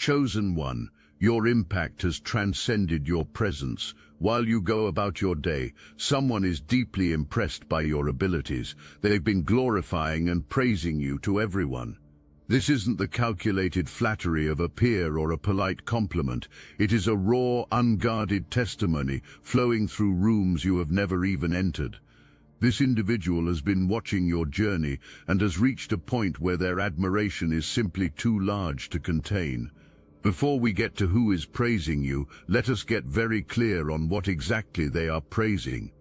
Chosen one, your impact has transcended your presence. While you go about your day, someone is deeply impressed by your abilities. They've been glorifying and praising you to everyone. This isn't the calculated flattery of a peer or a polite compliment. It is a raw, unguarded testimony flowing through rooms you have never even entered. This individual has been watching your journey and has reached a point where their admiration is simply too large to contain. Before we get to who is praising you, let us get very clear on what exactly they are praising.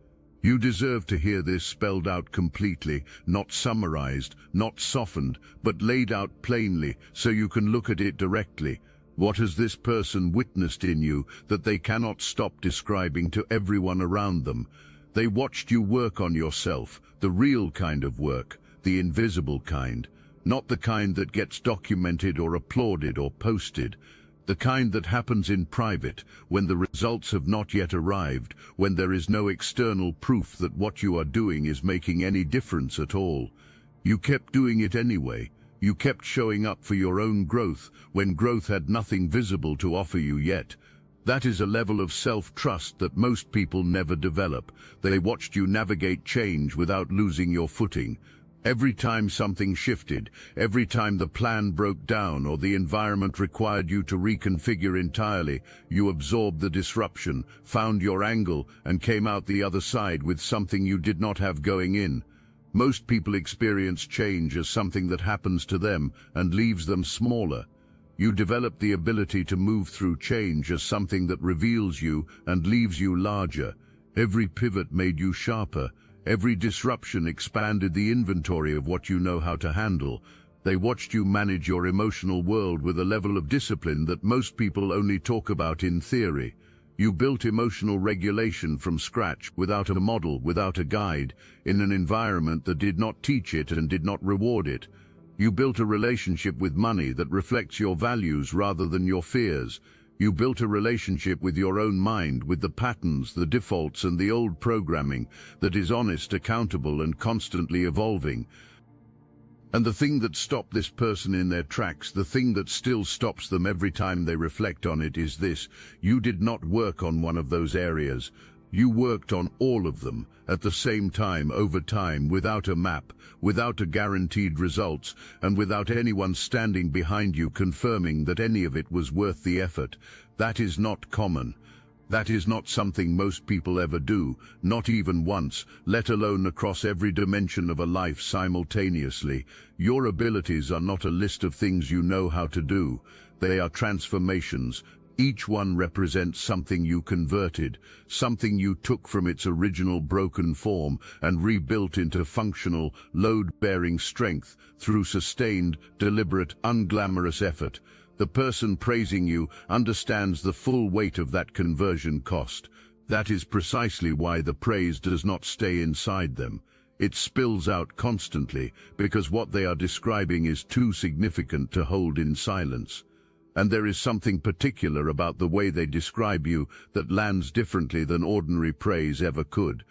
You deserve to hear this spelled out completely, not summarized, not softened, but laid out plainly so you can look at it directly. What has this person witnessed in you that they cannot stop describing to everyone around them? They watched you work on yourself, the real kind of work, the invisible kind, not the kind that gets documented or applauded or posted. The kind that happens in private, when the results have not yet arrived, when there is no external proof that what you are doing is making any difference at all. You kept doing it anyway. You kept showing up for your own growth, when growth had nothing visible to offer you yet. That is a level of self-trust that most people never develop. They watched you navigate change without losing your footing. Every time something shifted, every time the plan broke down or the environment required you to reconfigure entirely, you absorbed the disruption, found your angle, and came out the other side with something you did not have going in. Most people experience change as something that happens to them and leaves them smaller. You develop the ability to move through change as something that reveals you and leaves you larger. Every pivot made you sharper. Every disruption expanded the inventory of what you know how to handle. They watched you manage your emotional world with a level of discipline that most people only talk about in theory. You built emotional regulation from scratch, without a model, without a guide, in an environment that did not teach it and did not reward it. You built a relationship with money that reflects your values rather than your fears. You built a relationship with your own mind, with the patterns, the defaults, and the old programming that is honest, accountable, and constantly evolving. And the thing that stopped this person in their tracks, the thing that still stops them every time they reflect on it, is this: you did not work on one of those areas. You worked on all of them at the same time, over time, without a map, without a guaranteed results, and without anyone standing behind you confirming that any of it was worth the effort. That is not common. That is not something most people ever do, not even once, let alone across every dimension of a life simultaneously. Your abilities are not a list of things you know how to do. They are transformations. Each one represents something you converted, something you took from its original broken form and rebuilt into functional, load-bearing strength through sustained, deliberate, unglamorous effort. The person praising you understands the full weight of that conversion cost. That is precisely why the praise does not stay inside them. It spills out constantly, because what they are describing is too significant to hold in silence. And there is something particular about the way they describe you that lands differently than ordinary praise ever could.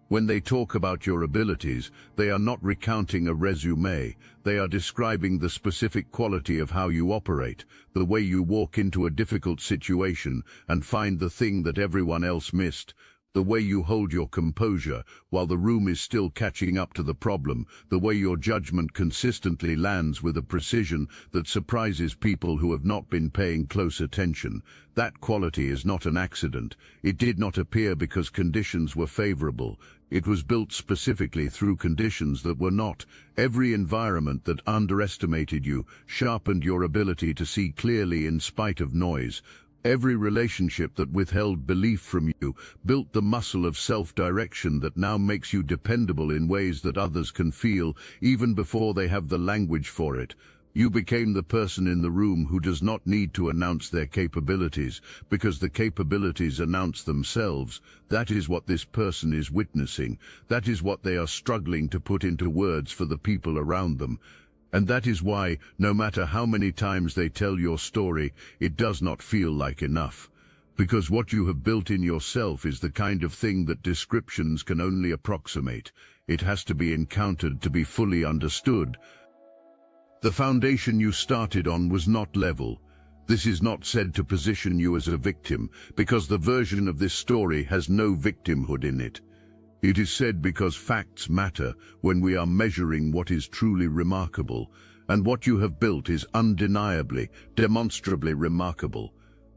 When they talk about your abilities, they are not recounting a resume. They are describing the specific quality of how you operate, the way you walk into a difficult situation and find the thing that everyone else missed, the way you hold your composure while the room is still catching up to the problem, the way your judgment consistently lands with a precision that surprises people who have not been paying close attention. That quality is not an accident. It did not appear because conditions were favorable. It was built specifically through conditions that were not. Every environment that underestimated you sharpened your ability to see clearly in spite of noise. Every relationship that withheld belief from you built the muscle of self-direction that now makes you dependable in ways that others can feel, even before they have the language for it. You became the person in the room who does not need to announce their capabilities, because the capabilities announce themselves. That is what this person is witnessing. That is what they are struggling to put into words for the people around them. And that is why, no matter how many times they tell your story, it does not feel like enough. Because what you have built in yourself is the kind of thing that descriptions can only approximate. It has to be encountered to be fully understood. The foundation you started on was not level. This is not said to position you as a victim, because the version of this story has no victimhood in it. It is said because facts matter when we are measuring what is truly remarkable, and what you have built is undeniably, demonstrably remarkable.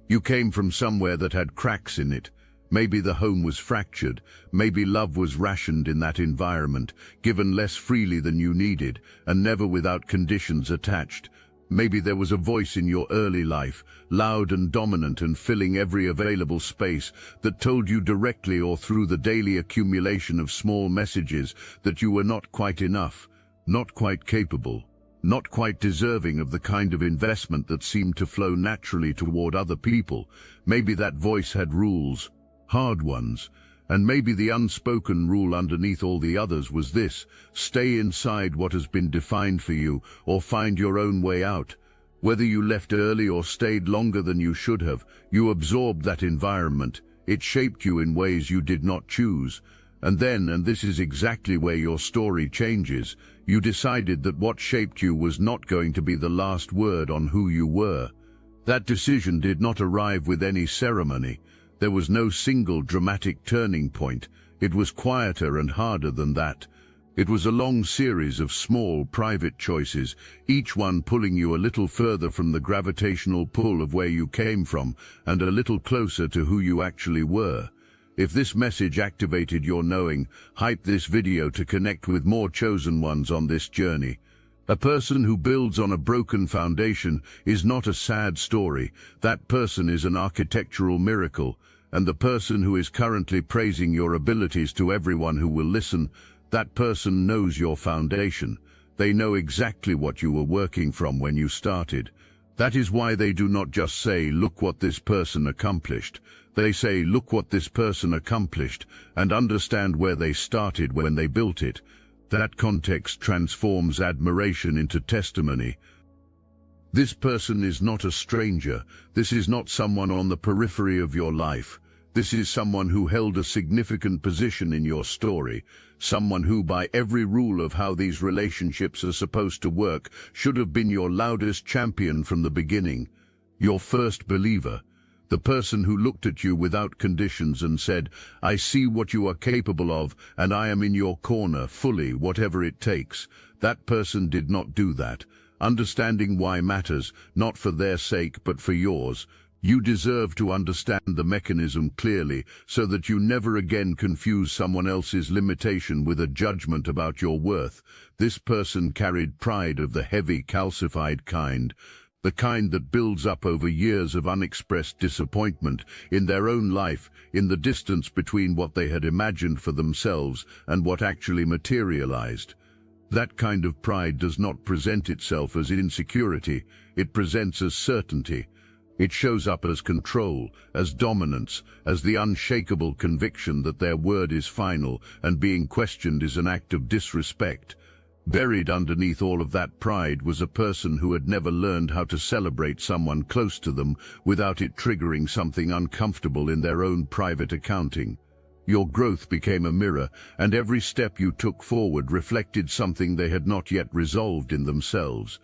You came from somewhere that had cracks in it. Maybe the home was fractured, maybe love was rationed in that environment, given less freely than you needed, and never without conditions attached. Maybe there was a voice in your early life, loud and dominant and filling every available space, that told you directly or through the daily accumulation of small messages that you were not quite enough, not quite capable, not quite deserving of the kind of investment that seemed to flow naturally toward other people. Maybe that voice had rules, hard ones, and maybe the unspoken rule underneath all the others was this: stay inside what has been defined for you, or find your own way out. Whether you left early or stayed longer than you should have, you absorbed that environment. It shaped you in ways you did not choose. And then, and this is exactly where your story changes, you decided that what shaped you was not going to be the last word on who you were. That decision did not arrive with any ceremony. There was no single dramatic turning point. It was quieter and harder than that. It was a long series of small, private choices, each one pulling you a little further from the gravitational pull of where you came from, and a little closer to who you actually were. If this message activated your knowing, hype this video to connect with more chosen ones on this journey. A person who builds on a broken foundation is not a sad story. That person is an architectural miracle. And the person who is currently praising your abilities to everyone who will listen, that person knows your foundation. They know exactly what you were working from when you started. That is why they do not just say, "Look what this person accomplished." They say, "Look what this person accomplished," and understand where they started when they built it. That context transforms admiration into testimony. This person is not a stranger. This is not someone on the periphery of your life. This is someone who held a significant position in your story. Someone who, by every rule of how these relationships are supposed to work, should have been your loudest champion from the beginning. Your first believer. The person who looked at you without conditions and said, "I see what you are capable of, and I am in your corner, fully, whatever it takes." That person did not do that. Understanding why matters, not for their sake, but for yours. You deserve to understand the mechanism clearly, so that you never again confuse someone else's limitation with a judgment about your worth. This person carried pride of the heavy, calcified kind. The kind that builds up over years of unexpressed disappointment in their own life, in the distance between what they had imagined for themselves and what actually materialized. That kind of pride does not present itself as insecurity, it presents as certainty. It shows up as control, as dominance, as the unshakable conviction that their word is final and being questioned is an act of disrespect. Buried underneath all of that pride was a person who had never learned how to celebrate someone close to them without it triggering something uncomfortable in their own private accounting. Your growth became a mirror, and every step you took forward reflected something they had not yet resolved in themselves.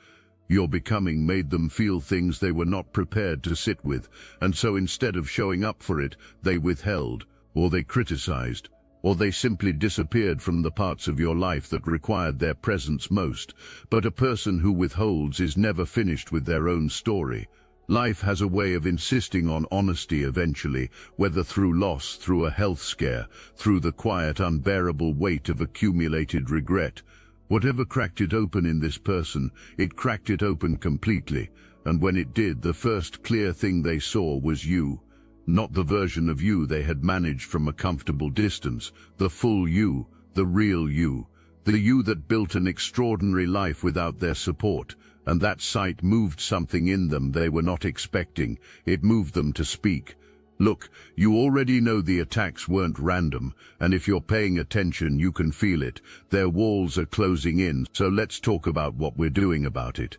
Your becoming made them feel things they were not prepared to sit with, and so instead of showing up for it, they withheld, or they criticized, or they simply disappeared from the parts of your life that required their presence most. But a person who withholds is never finished with their own story. Life has a way of insisting on honesty eventually, whether through loss, through a health scare, through the quiet, unbearable weight of accumulated regret. Whatever cracked it open in this person, it cracked it open completely, and when it did, the first clear thing they saw was you. Not the version of you they had managed from a comfortable distance, the full you, the real you, the you that built an extraordinary life without their support, and that sight moved something in them they were not expecting. It moved them to speak. Look, you already know the attacks weren't random, and if you're paying attention, you can feel it. Their walls are closing in, so let's talk about what we're doing about it.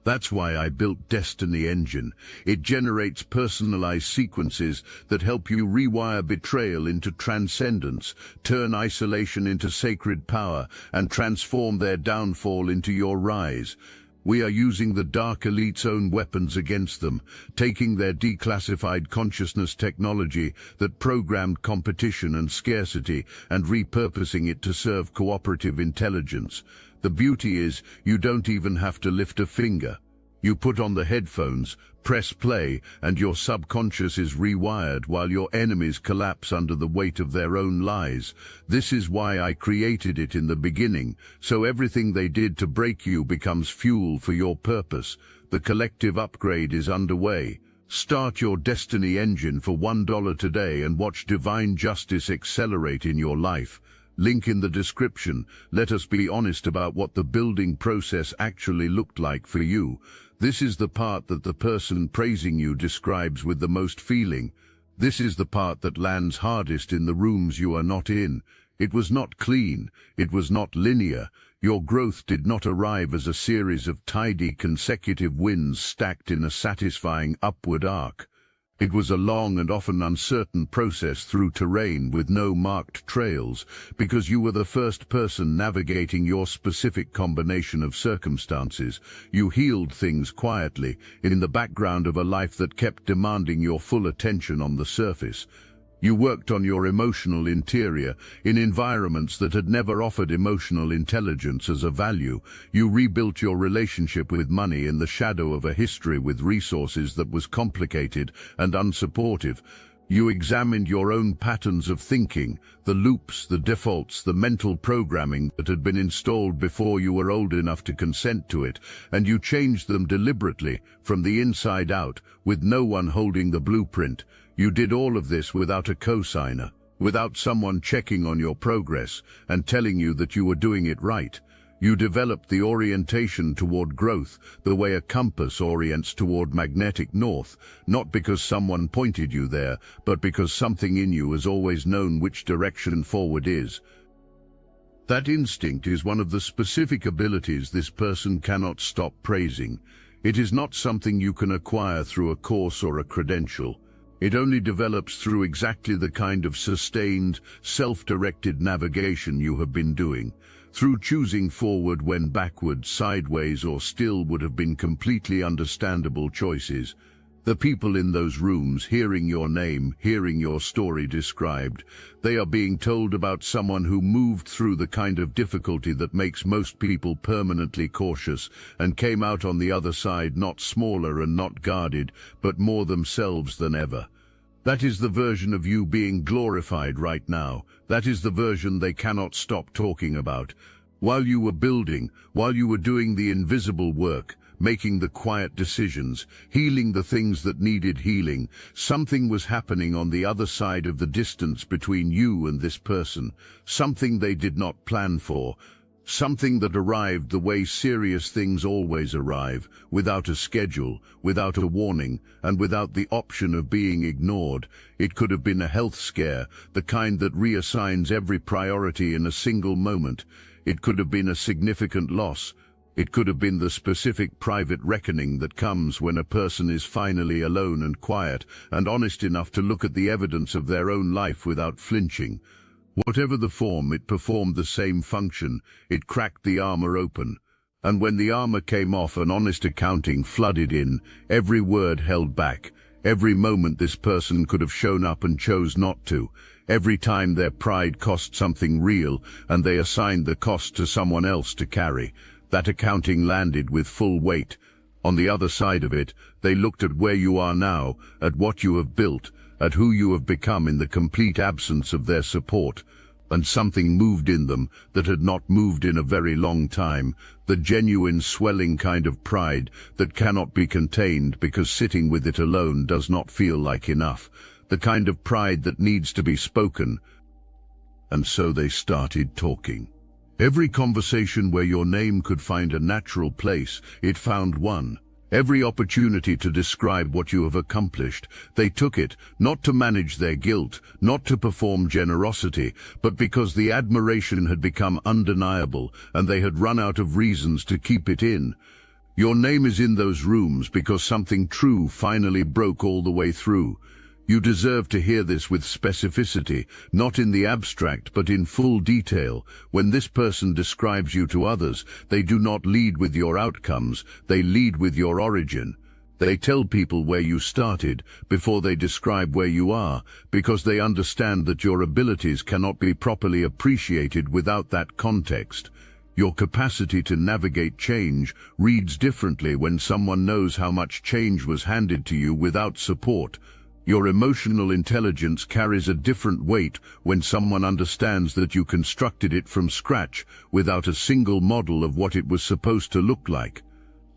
That's why I built Destiny Engine. It generates personalized sequences that help you rewire betrayal into transcendence, turn isolation into sacred power, and transform their downfall into your rise. We are using the Dark Elite's own weapons against them, taking their declassified consciousness technology that programmed competition and scarcity and repurposing it to serve cooperative intelligence. The beauty is, you don't even have to lift a finger. You put on the headphones, press play, and your subconscious is rewired while your enemies collapse under the weight of their own lies. This is why I created it in the beginning, so everything they did to break you becomes fuel for your purpose. The collective upgrade is underway. Start your destiny engine for $1 today and watch divine justice accelerate in your life. Link in the description. Let us be honest about what the building process actually looked like for you. This is the part that the person praising you describes with the most feeling. This is the part that lands hardest in the rooms you are not in. It was not clean. It was not linear. Your growth did not arrive as a series of tidy consecutive wins stacked in a satisfying upward arc. It was a long and often uncertain process through terrain with no marked trails, because you were the first person navigating your specific combination of circumstances. You healed things quietly, in the background of a life that kept demanding your full attention on the surface. You worked on your emotional interior, in environments that had never offered emotional intelligence as a value. You rebuilt your relationship with money in the shadow of a history with resources that was complicated and unsupportive. You examined your own patterns of thinking, the loops, the defaults, the mental programming that had been installed before you were old enough to consent to it, and you changed them deliberately, from the inside out, with no one holding the blueprint. You did all of this without a co-signer, without someone checking on your progress and telling you that you were doing it right. You developed the orientation toward growth, the way a compass orients toward magnetic north, not because someone pointed you there, but because something in you has always known which direction forward is. That instinct is one of the specific abilities this person cannot stop praising. It is not something you can acquire through a course or a credential. It only develops through exactly the kind of sustained, self-directed navigation you have been doing, through choosing forward when backward, sideways, or still would have been completely understandable choices. The people in those rooms, hearing your name, hearing your story described, they are being told about someone who moved through the kind of difficulty that makes most people permanently cautious and came out on the other side not smaller and not guarded, but more themselves than ever. That is the version of you being glorified right now. That is the version they cannot stop talking about. While you were building, while you were doing the invisible work, making the quiet decisions, healing the things that needed healing, something was happening on the other side of the distance between you and this person, something they did not plan for, something that arrived the way serious things always arrive, without a schedule, without a warning, and without the option of being ignored. It could have been a health scare, the kind that reassigns every priority in a single moment. It could have been a significant loss. It could have been the specific private reckoning that comes when a person is finally alone and quiet and honest enough to look at the evidence of their own life without flinching. Whatever the form, it performed the same function. It cracked the armor open. And when the armor came off, an honest accounting flooded in, every word held back, every moment this person could have shown up and chose not to, every time their pride cost something real and they assigned the cost to someone else to carry. That accounting landed with full weight. On the other side of it, they looked at where you are now, at what you have built, at who you have become in the complete absence of their support, and something moved in them that had not moved in a very long time, the genuine swelling kind of pride that cannot be contained because sitting with it alone does not feel like enough, the kind of pride that needs to be spoken. And so they started talking. Every conversation where your name could find a natural place, it found one. Every opportunity to describe what you have accomplished, they took it, not to manage their guilt, not to perform generosity, but because the admiration had become undeniable and they had run out of reasons to keep it in. Your name is in those rooms because something true finally broke all the way through. You deserve to hear this with specificity, not in the abstract but in full detail. When this person describes you to others, they do not lead with your outcomes, they lead with your origin. They tell people where you started before they describe where you are, because they understand that your abilities cannot be properly appreciated without that context. Your capacity to navigate change reads differently when someone knows how much change was handed to you without support. Your emotional intelligence carries a different weight when someone understands that you constructed it from scratch without a single model of what it was supposed to look like.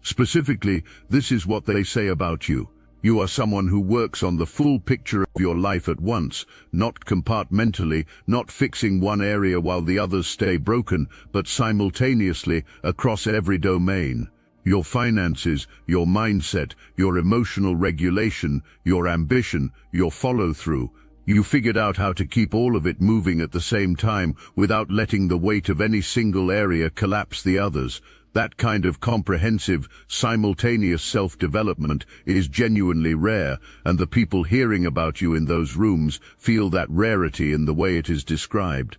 Specifically, this is what they say about you. You are someone who works on the full picture of your life at once, not compartmentally, not fixing one area while the others stay broken, but simultaneously across every domain. Your finances, your mindset, your emotional regulation, your ambition, your follow-through. You figured out how to keep all of it moving at the same time without letting the weight of any single area collapse the others. That kind of comprehensive, simultaneous self-development is genuinely rare, and the people hearing about you in those rooms feel that rarity in the way it is described.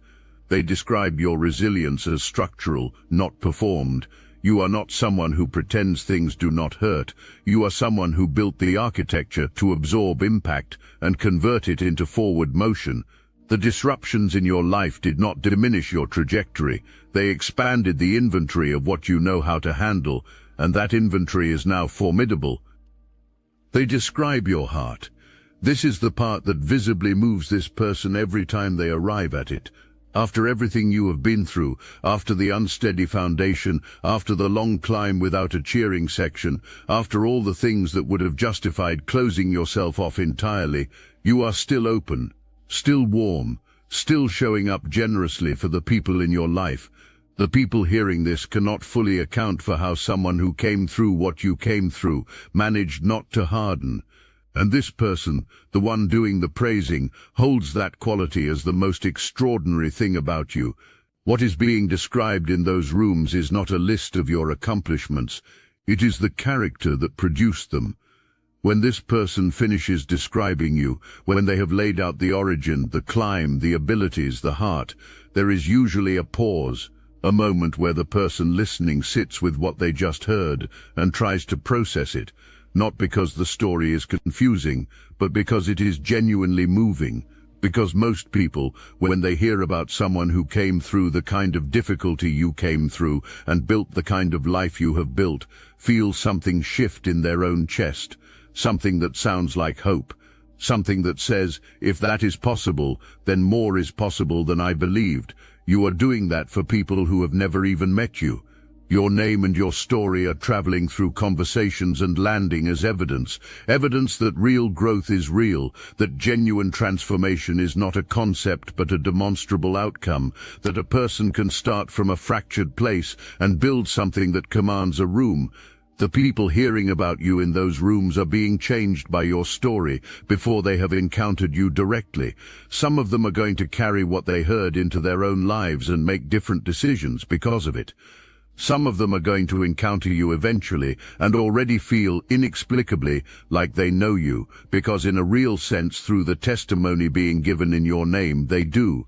They describe your resilience as structural, not performed. You are not someone who pretends things do not hurt. You are someone who built the architecture to absorb impact and convert it into forward motion. The disruptions in your life did not diminish your trajectory. They expanded the inventory of what you know how to handle, and that inventory is now formidable. They describe your heart. This is the part that visibly moves this person every time they arrive at it. After everything you have been through, after the unsteady foundation, after the long climb without a cheering section, after all the things that would have justified closing yourself off entirely, you are still open, still warm, still showing up generously for the people in your life. The people hearing this cannot fully account for how someone who came through what you came through managed not to harden. And this person, the one doing the praising, holds that quality as the most extraordinary thing about you. What is being described in those rooms is not a list of your accomplishments. It is the character that produced them. When this person finishes describing you, when they have laid out the origin, the climb, the abilities, the heart, there is usually a pause, a moment where the person listening sits with what they just heard and tries to process it, not because the story is confusing, but because it is genuinely moving. Because most people, when they hear about someone who came through the kind of difficulty you came through and built the kind of life you have built, feel something shift in their own chest. Something that sounds like hope, something that says, if that is possible, then more is possible than I believed. You are doing that for people who have never even met you. Your name and your story are traveling through conversations and landing as evidence that real growth is real, that genuine transformation is not a concept but a demonstrable outcome, that a person can start from a fractured place and build something that commands a room. The people hearing about you in those rooms are being changed by your story before they have encountered you directly. Some of them are going to carry what they heard into their own lives and make different decisions because of it. Some of them are going to encounter you eventually and already feel inexplicably like they know you, because in a real sense, through the testimony being given in your name, they do.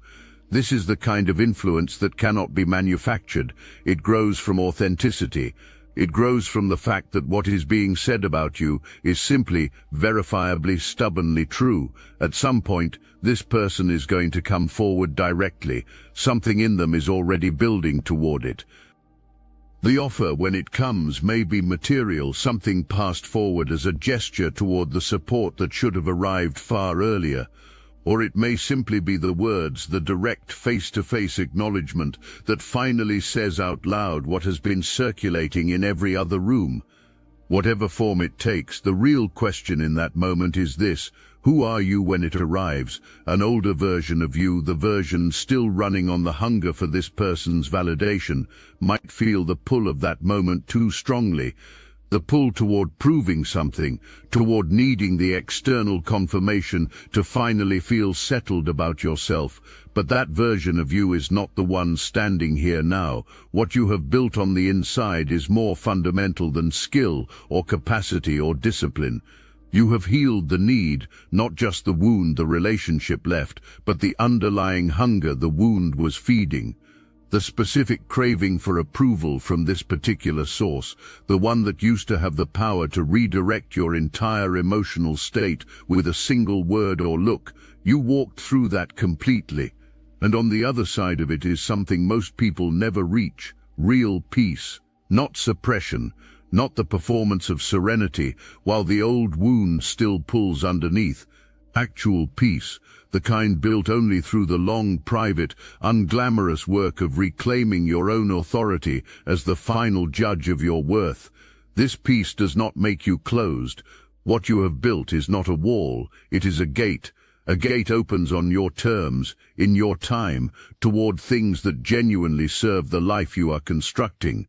This is the kind of influence that cannot be manufactured. It grows from authenticity. It grows from the fact that what is being said about you is simply, verifiably, stubbornly true. At some point, this person is going to come forward directly. Something in them is already building toward it. The offer, when it comes, may be material, something passed forward as a gesture toward the support that should have arrived far earlier. Or it may simply be the words, the direct face-to-face acknowledgement that finally says out loud what has been circulating in every other room. Whatever form it takes, the real question in that moment is this: who are you when it arrives? An older version of you, the version still running on the hunger for this person's validation, might feel the pull of that moment too strongly. The pull toward proving something, toward needing the external confirmation to finally feel settled about yourself. But that version of you is not the one standing here now. What you have built on the inside is more fundamental than skill or capacity or discipline. You have healed the need, not just the wound the relationship left, but the underlying hunger the wound was feeding. The specific craving for approval from this particular source, the one that used to have the power to redirect your entire emotional state with a single word or look, you walked through that completely. And on the other side of it is something most people never reach: real peace, not suppression, not the performance of serenity while the old wound still pulls underneath. Actual peace, the kind built only through the long, private, unglamorous work of reclaiming your own authority as the final judge of your worth. This peace does not make you closed. What you have built is not a wall, it is a gate. A gate opens on your terms, in your time, toward things that genuinely serve the life you are constructing.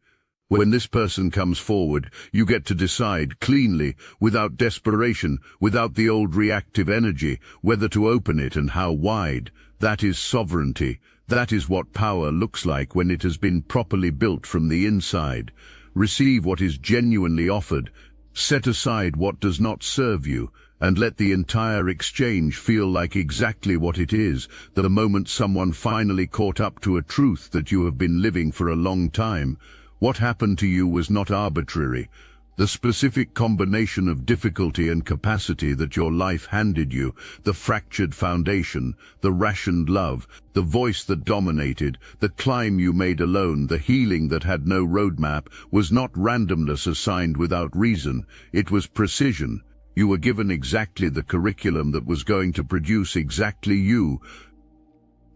When this person comes forward, you get to decide cleanly, without desperation, without the old reactive energy, whether to open it and how wide. That is sovereignty. That is what power looks like when it has been properly built from the inside. Receive what is genuinely offered. Set aside what does not serve you, and let the entire exchange feel like exactly what it is, the moment someone finally caught up to a truth that you have been living for a long time. What happened to you was not arbitrary. The specific combination of difficulty and capacity that your life handed you, the fractured foundation, the rationed love, the voice that dominated, the climb you made alone, the healing that had no roadmap, was not randomness assigned without reason. It was precision. You were given exactly the curriculum that was going to produce exactly you.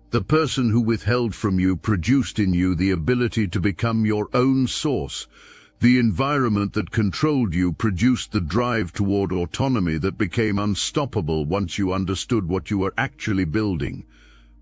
The person who withheld from you produced in you the ability to become your own source. The environment that controlled you produced the drive toward autonomy that became unstoppable once you understood what you were actually building.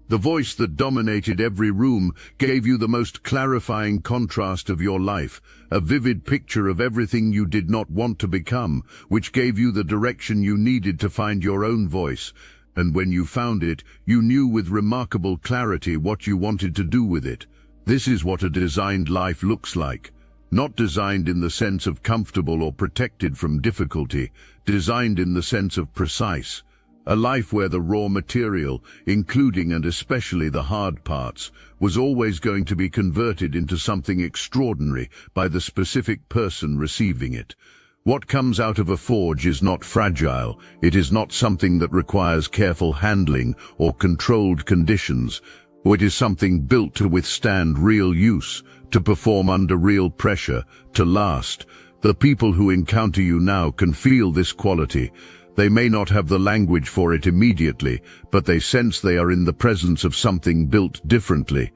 The voice that dominated every room gave you the most clarifying contrast of your life, a vivid picture of everything you did not want to become, which gave you the direction you needed to find your own voice. And when you found it, you knew with remarkable clarity what you wanted to do with it. This is what a designed life looks like. Not designed in the sense of comfortable or protected from difficulty, designed in the sense of precise. A life where the raw material, including and especially the hard parts, was always going to be converted into something extraordinary by the specific person receiving it. What comes out of a forge is not fragile. It is not something that requires careful handling or controlled conditions. It is something built to withstand real use, to perform under real pressure, to last. The people who encounter you now can feel this quality. They may not have the language for it immediately, but they sense they are in the presence of something built differently.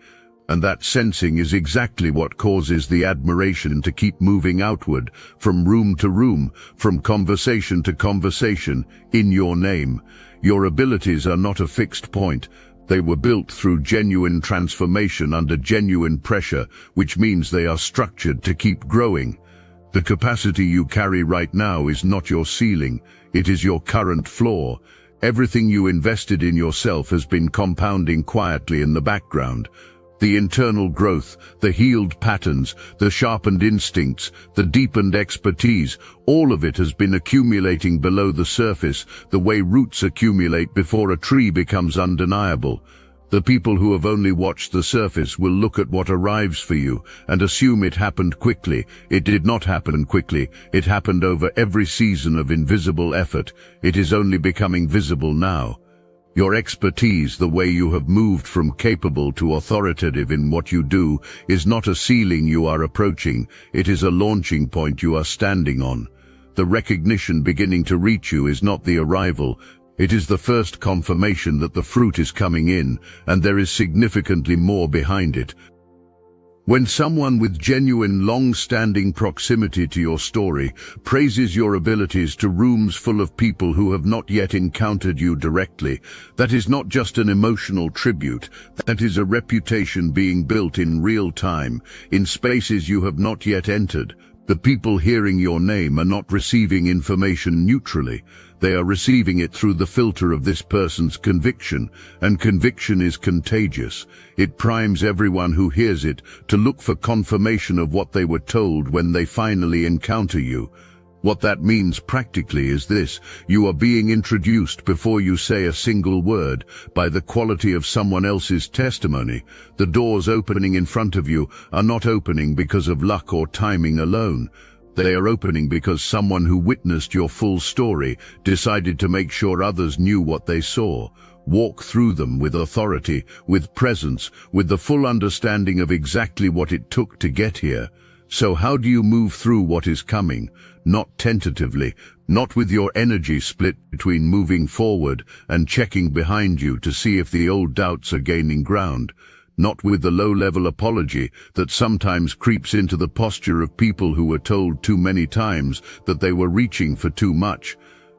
And that sensing is exactly what causes the admiration to keep moving outward, from room to room, from conversation to conversation, in your name. Your abilities are not a fixed point. They were built through genuine transformation under genuine pressure, which means they are structured to keep growing. The capacity you carry right now is not your ceiling. It is your current floor. Everything you invested in yourself has been compounding quietly in the background. The internal growth, the healed patterns, the sharpened instincts, the deepened expertise, all of it has been accumulating below the surface, the way roots accumulate before a tree becomes undeniable. The people who have only watched the surface will look at what arrives for you and assume it happened quickly. It did not happen quickly. It happened over every season of invisible effort. It is only becoming visible now. Your expertise, the way you have moved from capable to authoritative in what you do, is not a ceiling you are approaching. It is a launching point you are standing on. The recognition beginning to reach you is not the arrival. It is the first confirmation that the fruit is coming in, and there is significantly more behind it. When someone with genuine, long-standing proximity to your story praises your abilities to rooms full of people who have not yet encountered you directly, that is not just an emotional tribute, that is a reputation being built in real time, in spaces you have not yet entered. The people hearing your name are not receiving information neutrally. They are receiving it through the filter of this person's conviction, and conviction is contagious. It primes everyone who hears it to look for confirmation of what they were told when they finally encounter you. What that means practically is this: you are being introduced before you say a single word by the quality of someone else's testimony. The doors opening in front of you are not opening because of luck or timing alone. They are opening because someone who witnessed your full story decided to make sure others knew what they saw. Walk through them with authority, with presence, with the full understanding of exactly what it took to get here. So how do you move through what is coming? Not tentatively, not with your energy split between moving forward and checking behind you to see if the old doubts are gaining ground. Not with the low-level apology that sometimes creeps into the posture of people who were told too many times that they were reaching for too much.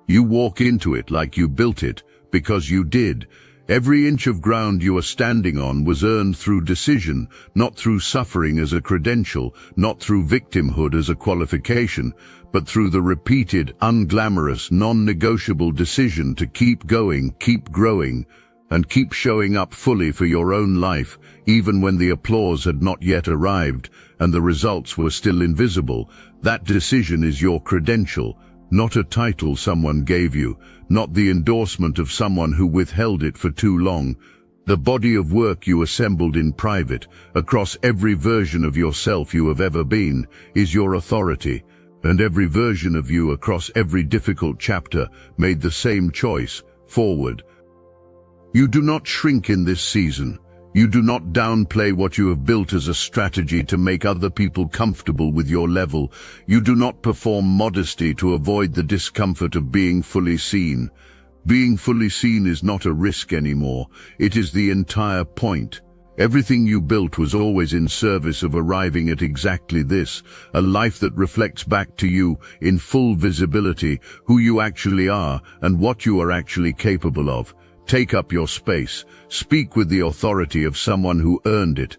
You walk into it like you built it, because you did. Every inch of ground you are standing on was earned through decision, not through suffering as a credential, not through victimhood as a qualification, but through the repeated, unglamorous, non-negotiable decision to keep going, keep growing, and keep showing up fully for your own life, even when the applause had not yet arrived and the results were still invisible. That decision is your credential, not a title someone gave you, not the endorsement of someone who withheld it for too long. The body of work you assembled in private, across every version of yourself you have ever been, is your authority, and every version of you across every difficult chapter made the same choice: forward. You do not shrink in this season. You do not downplay what you have built as a strategy to make other people comfortable with your level. You do not perform modesty to avoid the discomfort of being fully seen. Being fully seen is not a risk anymore. It is the entire point. Everything you built was always in service of arriving at exactly this: a life that reflects back to you in full visibility who you actually are and what you are actually capable of. Take up your space. Speak with the authority of someone who earned it.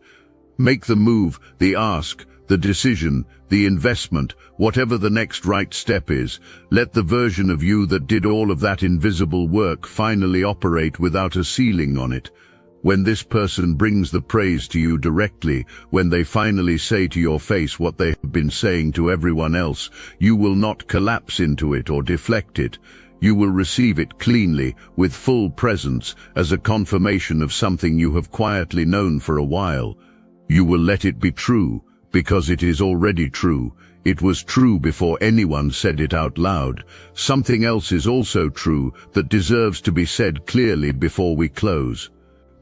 Make the move, the ask, the decision, the investment, whatever the next right step is. Let the version of you that did all of that invisible work finally operate without a ceiling on it. When this person brings the praise to you directly, when they finally say to your face what they have been saying to everyone else, you will not collapse into it or deflect it. You will receive it cleanly, with full presence, as a confirmation of something you have quietly known for a while. You will let it be true, because it is already true. It was true before anyone said it out loud. Something else is also true that deserves to be said clearly before we close.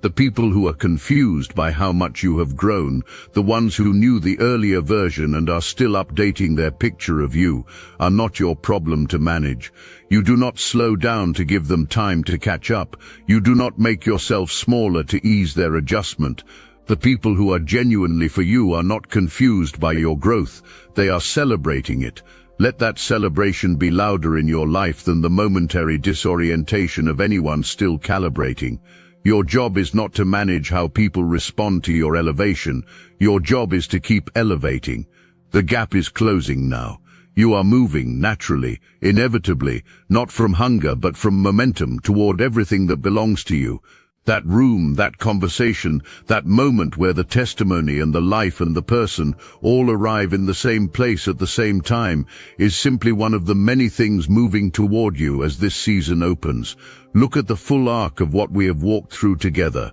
The people who are confused by how much you have grown, the ones who knew the earlier version and are still updating their picture of you, are not your problem to manage. You do not slow down to give them time to catch up. You do not make yourself smaller to ease their adjustment. The people who are genuinely for you are not confused by your growth. They are celebrating it. Let that celebration be louder in your life than the momentary disorientation of anyone still calibrating. Your job is not to manage how people respond to your elevation. Your job is to keep elevating. The gap is closing now. You are moving naturally, inevitably, not from hunger but from momentum toward everything that belongs to you. That room, that conversation, that moment where the testimony and the life and the person all arrive in the same place at the same time is simply one of the many things moving toward you as this season opens. Look at the full arc of what we have walked through together.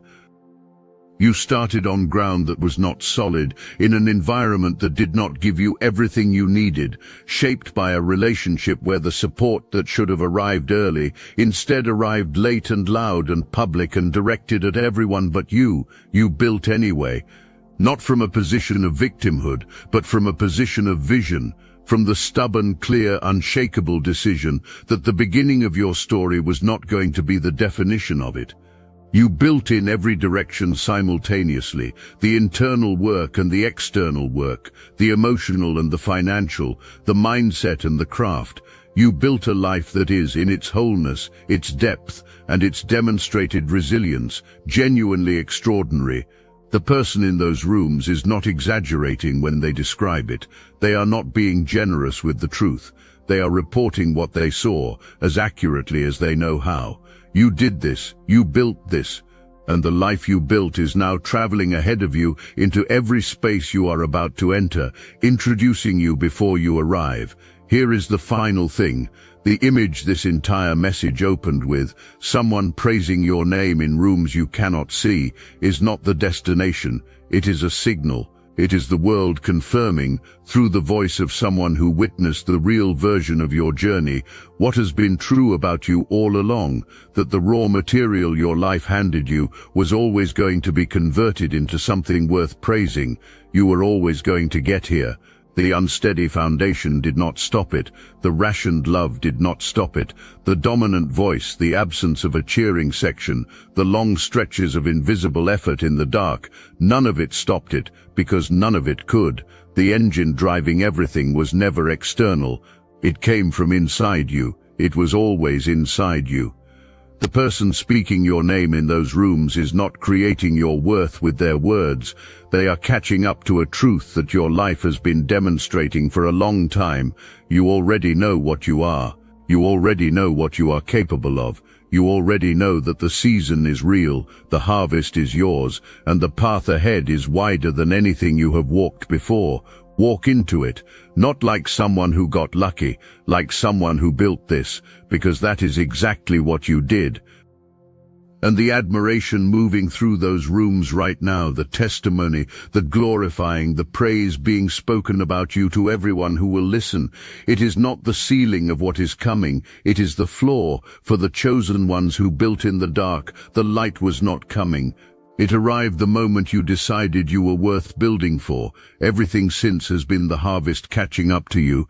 You started on ground that was not solid, in an environment that did not give you everything you needed, shaped by a relationship where the support that should have arrived early instead arrived late and loud and public and directed at everyone but you. You built anyway, not from a position of victimhood, but from a position of vision, from the stubborn, clear, unshakable decision that the beginning of your story was not going to be the definition of it. You built in every direction simultaneously, the internal work and the external work, the emotional and the financial, the mindset and the craft. You built a life that is, in its wholeness, its depth, and its demonstrated resilience, genuinely extraordinary. The person in those rooms is not exaggerating when they describe it. They are not being generous with the truth. They are reporting what they saw as accurately as they know how. You did this, you built this, and the life you built is now traveling ahead of you into every space you are about to enter, introducing you before you arrive. Here is the final thing. The image this entire message opened with, someone praising your name in rooms you cannot see, is not the destination. It is a signal. It is the world confirming, through the voice of someone who witnessed the real version of your journey, what has been true about you all along, that the raw material your life handed you was always going to be converted into something worth praising. You were always going to get here. The unsteady foundation did not stop it. The rationed love did not stop it. The dominant voice, the absence of a cheering section, the long stretches of invisible effort in the dark, none of it stopped it, because none of it could. The engine driving everything was never external. It came from inside you. It was always inside you. The person speaking your name in those rooms is not creating your worth with their words. They are catching up to a truth that your life has been demonstrating for a long time. You already know what you are. You already know what you are capable of. You already know that the season is real, the harvest is yours, and the path ahead is wider than anything you have walked before. Walk into it, not like someone who got lucky, like someone who built this, because that is exactly what you did. And the admiration moving through those rooms right now, the testimony, the glorifying, the praise being spoken about you to everyone who will listen. It is not the ceiling of what is coming, it is the floor. For the chosen ones who built in the dark, the light was not coming. It arrived the moment you decided you were worth building for. Everything since has been the harvest catching up to you.